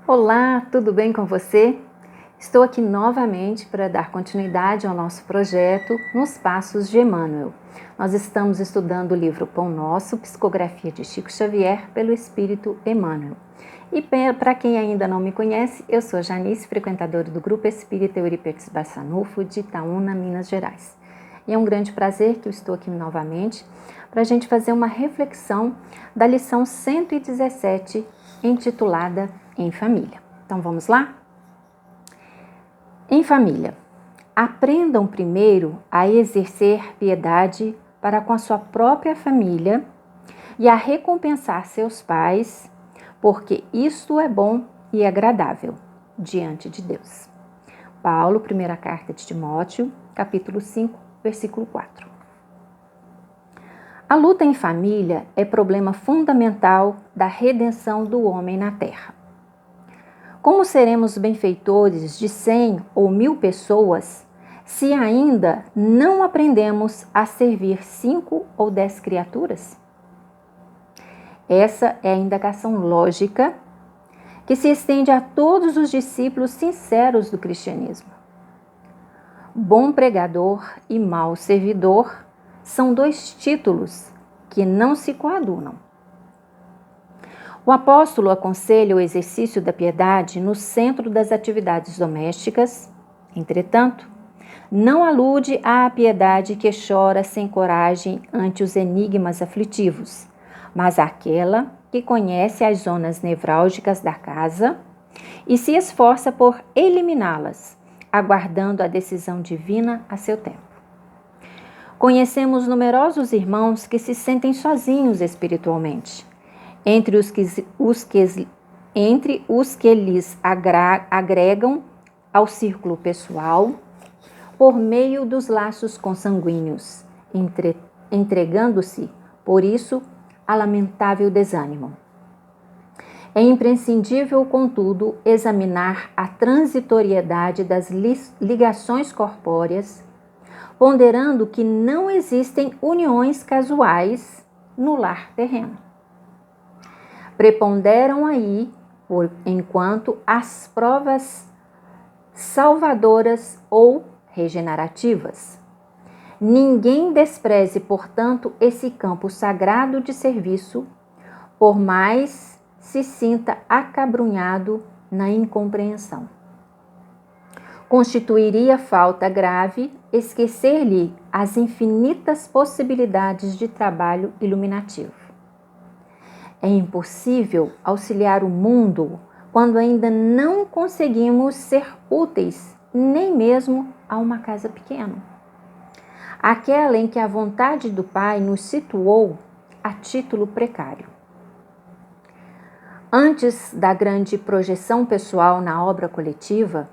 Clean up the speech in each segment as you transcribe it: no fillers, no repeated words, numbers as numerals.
Olá, tudo bem com você? Estou aqui novamente para dar continuidade ao nosso projeto Nos Passos de Emmanuel. Nós estamos estudando o livro Pão Nosso, Psicografia de Chico Xavier, pelo Espírito Emmanuel. E para quem ainda não me conhece, eu sou Janice, frequentadora do Grupo Espírita Euripetes Barçanufo, de Itaúna, Minas Gerais. E é um grande prazer que eu estou aqui novamente para a gente fazer uma reflexão da lição 117, intitulada Em Família. Então vamos lá? Em família, aprendam primeiro a exercer piedade para com a sua própria família e a recompensar seus pais, porque isto é bom e agradável diante de Deus. Paulo, primeira carta de Timóteo, capítulo 5, versículo 4. A luta em família é problema fundamental da redenção do homem na terra. Como seremos benfeitores de 100 ou 1000 pessoas se ainda não aprendemos a servir 5 ou 10 criaturas? Essa é a indagação lógica que se estende a todos os discípulos sinceros do cristianismo. Bom pregador e mau servidor são dois títulos que não se coadunam. O apóstolo aconselha o exercício da piedade no centro das atividades domésticas. Entretanto, não alude à piedade que chora sem coragem ante os enigmas aflitivos, mas àquela que conhece as zonas nevrálgicas da casa e se esforça por eliminá-las, aguardando a decisão divina a seu tempo. Conhecemos numerosos irmãos que se sentem sozinhos espiritualmente, entre os que lhes agregam ao círculo pessoal por meio dos laços consanguíneos, entregando-se, por isso, a lamentável desânimo. É imprescindível, contudo, examinar a transitoriedade das ligações corpóreas, ponderando que não existem uniões casuais no lar terreno. Preponderam aí, enquanto as provas salvadoras ou regenerativas. Ninguém despreze, portanto, esse campo sagrado de serviço, por mais se sinta acabrunhado na incompreensão. Constituiria falta grave esquecer-lhe as infinitas possibilidades de trabalho iluminativo. É impossível auxiliar o mundo quando ainda não conseguimos ser úteis nem mesmo a uma casa pequena. Aquela em que a vontade do Pai nos situou a título precário. Antes da grande projeção pessoal na obra coletiva,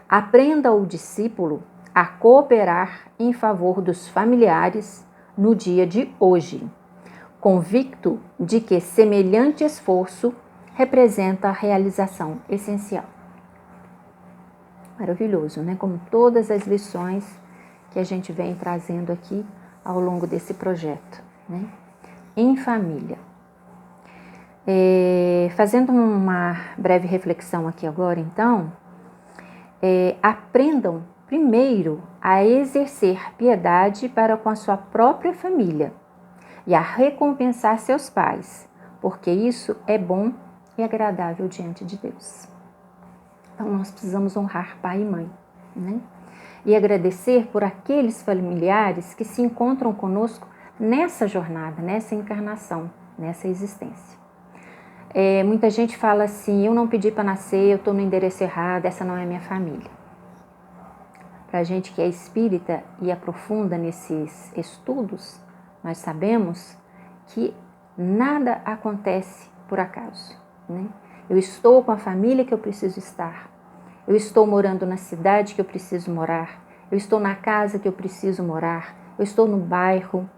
aprenda o discípulo a cooperar em favor dos familiares no dia de hoje, convicto de que semelhante esforço representa a realização essencial. Maravilhoso, né? Como todas as lições que a gente vem trazendo aqui ao longo desse projeto, né? Em família. Fazendo uma breve reflexão aqui agora, então, aprendam primeiro a exercer piedade para com a sua própria família e a recompensar seus pais, porque isso é bom e agradável diante de Deus. Então, nós precisamos honrar pai e mãe, né? E agradecer por aqueles familiares que se encontram conosco nessa jornada, nessa encarnação, nessa existência. Muita gente fala assim, eu não pedi para nascer, eu estou no endereço errado, essa não é minha família. Para a gente que é espírita e aprofunda nesses estudos, nós sabemos que nada acontece por acaso, né? Eu estou com a família que eu preciso estar. Eu estou morando na cidade que eu preciso morar. Eu estou na casa que eu preciso morar. Eu estou no bairro,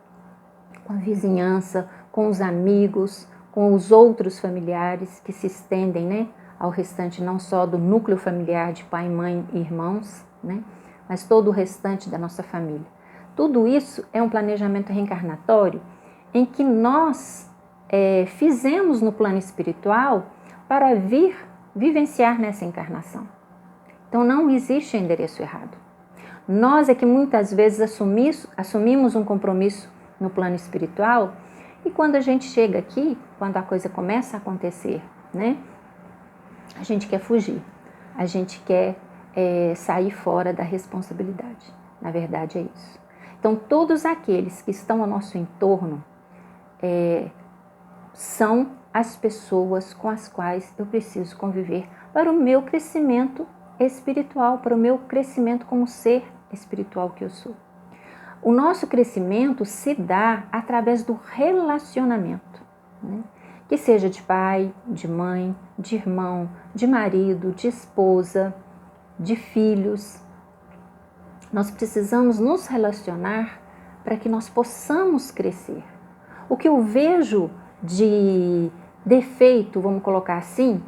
com a vizinhança, com os amigos, com os outros familiares que se estendem, né, ao restante não só do núcleo familiar de pai, mãe e irmãos, né, mas todo o restante da nossa família. Tudo isso é um planejamento reencarnatório em que nós fizemos no plano espiritual para vir vivenciar nessa encarnação. Então não existe endereço errado. Nós é que muitas vezes assumimos um compromisso no plano espiritual e quando a gente chega aqui, quando a coisa começa a acontecer, né, a gente quer fugir, a gente quer sair fora da responsabilidade. Na verdade é isso. Então todos aqueles que estão ao nosso entorno são as pessoas com as quais eu preciso conviver para o meu crescimento espiritual, para o meu crescimento como ser espiritual que eu sou. O nosso crescimento se dá através do relacionamento, né? Que seja de pai, de mãe, de irmão, de marido, de esposa, de filhos. Nós precisamos nos relacionar para que nós possamos crescer. O que eu vejo de defeito, vamos colocar assim,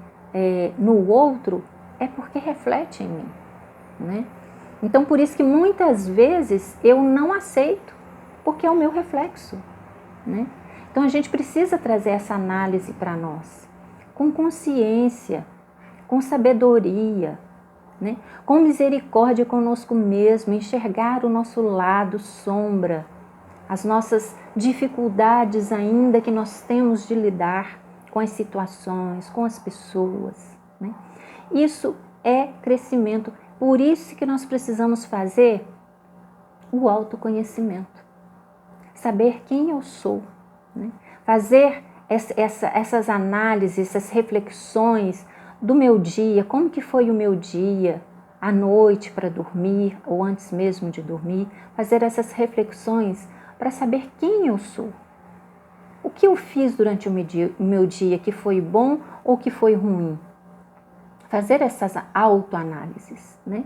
no outro, é porque reflete em mim, né? Então, por isso que muitas vezes eu não aceito, porque é o meu reflexo, né? Então, a gente precisa trazer essa análise para nós, com consciência, com sabedoria, né? Com misericórdia conosco mesmo, enxergar o nosso lado sombra, as nossas dificuldades ainda que nós temos de lidar com as situações, com as pessoas, né? Isso é crescimento. Por isso que nós precisamos fazer o autoconhecimento. Saber quem eu sou, né? Fazer essas análises, essas reflexões do meu dia, como que foi o meu dia, à noite para dormir ou antes mesmo de dormir. Fazer essas reflexões para saber quem eu sou. O que eu fiz durante o meu dia que foi bom ou que foi ruim. Fazer essas autoanálises, né?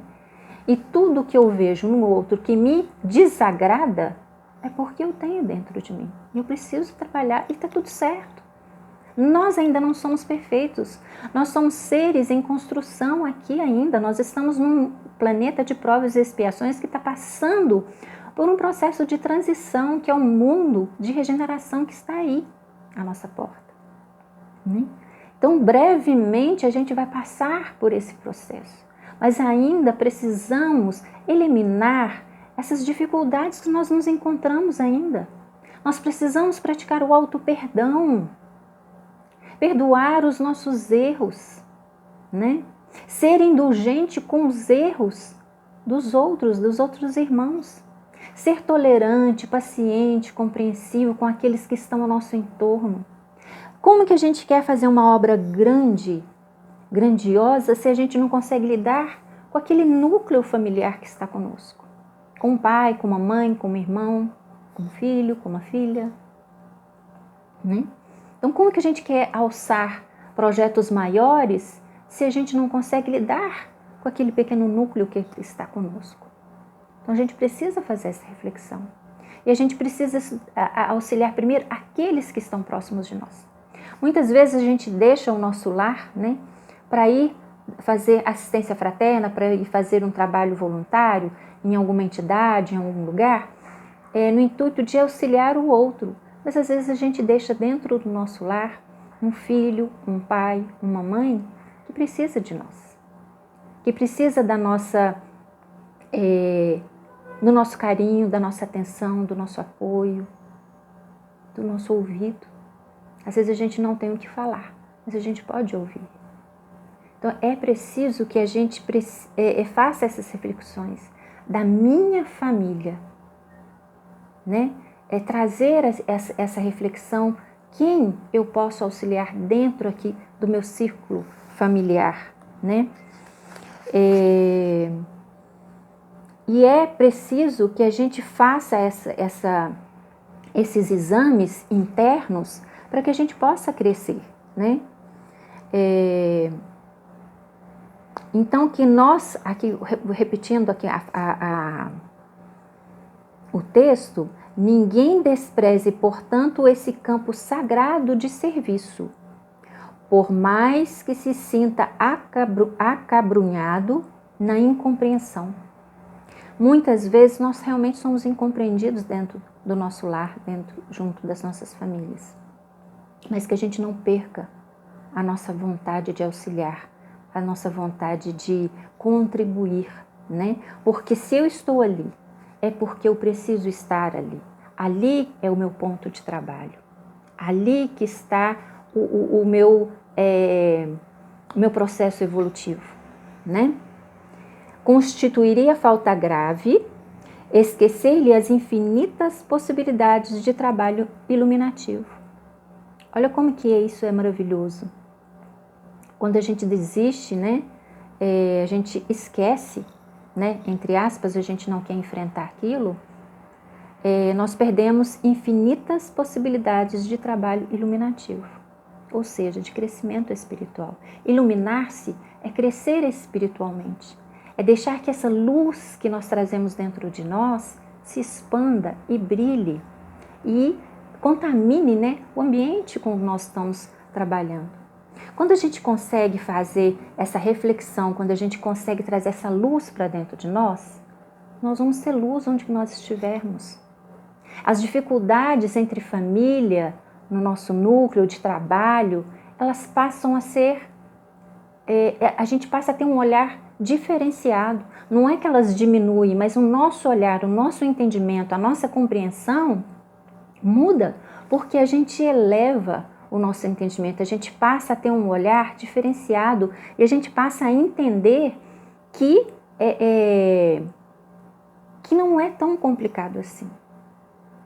E tudo que eu vejo no outro que me desagrada é porque eu tenho dentro de mim. Eu preciso trabalhar e está tudo certo. Nós ainda não somos perfeitos. Nós somos seres em construção aqui ainda. Nós estamos num planeta de provas e expiações que está passando por um processo de transição, que é um mundo de regeneração que está aí à nossa porta, né? Então, brevemente, a gente vai passar por esse processo, mas ainda precisamos eliminar essas dificuldades que nós nos encontramos ainda. Nós precisamos praticar o auto-perdão, perdoar os nossos erros, né? Ser indulgente com os erros dos outros irmãos. Ser tolerante, paciente, compreensivo com aqueles que estão ao nosso entorno. Como que a gente quer fazer uma obra grandiosa, se a gente não consegue lidar com aquele núcleo familiar que está conosco? Com um pai, com uma mãe, com um irmão, com um filho, com uma filha, né? Então, como que a gente quer alçar projetos maiores se a gente não consegue lidar com aquele pequeno núcleo que está conosco? Então, a gente precisa fazer essa reflexão. E a gente precisa auxiliar primeiro aqueles que estão próximos de nós. Muitas vezes a gente deixa o nosso lar, né, para ir fazer assistência fraterna, para ir fazer um trabalho voluntário em alguma entidade, em algum lugar, no intuito de auxiliar o outro. Mas às vezes a gente deixa dentro do nosso lar um filho, um pai, uma mãe que precisa de nós, que precisa da nossa, do nosso carinho, da nossa atenção, do nosso apoio, do nosso ouvido. Às vezes a gente não tem o que falar, mas a gente pode ouvir. Então é preciso que a gente faça essas reflexões da minha família, né? Trazer essa reflexão, quem eu posso auxiliar dentro aqui do meu círculo familiar, né? E é preciso que a gente faça esses exames internos para que a gente possa crescer, né? Então, que nós, aqui repetindo aqui o texto, ninguém despreze, portanto, esse campo sagrado de serviço, por mais que se sinta acabrunhado na incompreensão. Muitas vezes nós realmente somos incompreendidos dentro do nosso lar, junto das nossas famílias. Mas que a gente não perca a nossa vontade de auxiliar, a nossa vontade de contribuir, né? Porque se eu estou ali, é porque eu preciso estar ali. Ali é o meu ponto de trabalho. Ali que está o meu processo evolutivo, né? Constituiria falta grave esquecer-lhe as infinitas possibilidades de trabalho iluminativo. Olha como que isso é maravilhoso. Quando a gente desiste, né? A gente esquece, né? Entre aspas, a gente não quer enfrentar aquilo. Nós perdemos infinitas possibilidades de trabalho iluminativo, ou seja, de crescimento espiritual. Iluminar-se é crescer espiritualmente, é deixar que essa luz que nós trazemos dentro de nós se expanda e brilhe e contamine, né, o ambiente com que nós estamos trabalhando. Quando a gente consegue fazer essa reflexão, quando a gente consegue trazer essa luz para dentro de nós vamos ser luz onde nós estivermos. As dificuldades entre família, no nosso núcleo de trabalho, elas passam a ser, a gente passa a ter um olhar diferenciado. Não é que elas diminuem, mas o nosso olhar, o nosso entendimento, a nossa compreensão muda, porque a gente eleva o nosso entendimento, a gente passa a ter um olhar diferenciado e a gente passa a entender que não é tão complicado assim.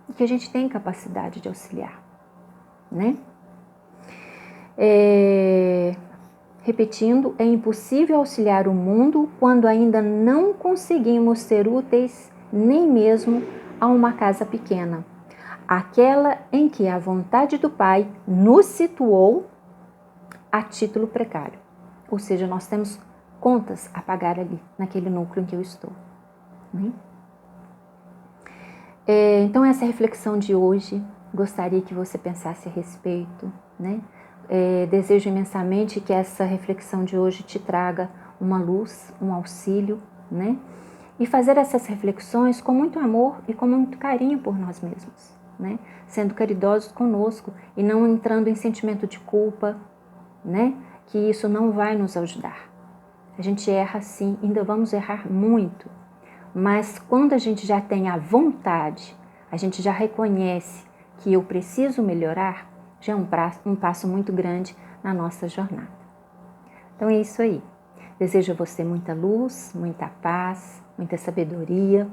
E que a gente tem capacidade de auxiliar, né? Repetindo, é impossível auxiliar o mundo quando ainda não conseguimos ser úteis nem mesmo a uma casa pequena, aquela em que a vontade do Pai nos situou a título precário. Ou seja, nós temos contas a pagar ali, naquele núcleo em que eu estou, né? Então, essa reflexão de hoje, gostaria que você pensasse a respeito, né? Desejo imensamente que essa reflexão de hoje te traga uma luz, um auxílio, né? E fazer essas reflexões com muito amor e com muito carinho por nós mesmos, né? Sendo caridosos conosco e não entrando em sentimento de culpa, né? Que isso não vai nos ajudar. A gente erra sim, ainda vamos errar muito. Mas quando a gente já tem a vontade, a gente já reconhece que eu preciso melhorar, já é um passo muito grande na nossa jornada. Então é isso aí. Desejo a você muita luz, muita paz, muita sabedoria,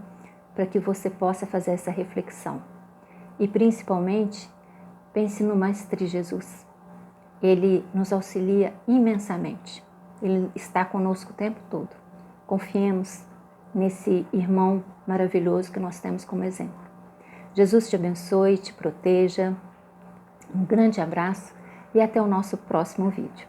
para que você possa fazer essa reflexão. E principalmente, pense no Mestre Jesus. Ele nos auxilia imensamente. Ele está conosco o tempo todo. Confiemos nesse irmão maravilhoso que nós temos como exemplo. Jesus te abençoe, te proteja. Um grande abraço e até o nosso próximo vídeo.